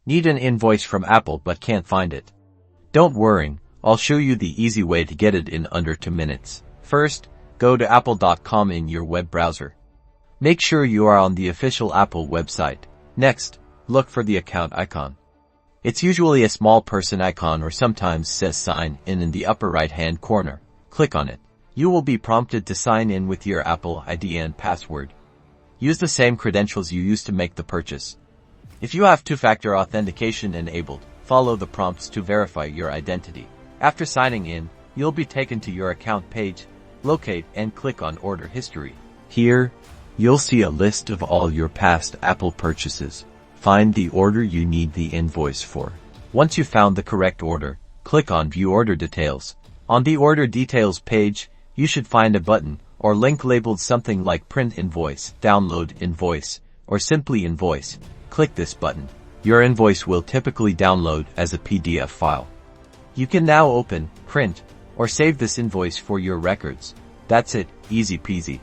Need an invoice from Apple but can't find it? Don't worry, I'll show you the easy way to get it in under 2 minutes. First, go to apple.com in your web browser. Make sure you are on the official Apple website. Next, look for the account icon. It's usually a small person icon or sometimes says sign in the upper right-hand corner. Click on it. You will be prompted to sign in with your Apple ID and password. Use the same credentials you used to make the purchase. If you have two-factor authentication enabled, follow the prompts to verify your identity. After signing in, you'll be taken to your account page. Locate and click on Order History. Here, you'll see a list of all your past Apple purchases. Find the order you need the invoice for. Once you've found the correct order, click on View Order Details. On the Order Details page, you should find a button or link labeled something like Print Invoice, Download Invoice, or simply Invoice. Click this button. Your invoice will typically download as a PDF file. You can now open, print, or save this invoice for your records. That's it, easy peasy.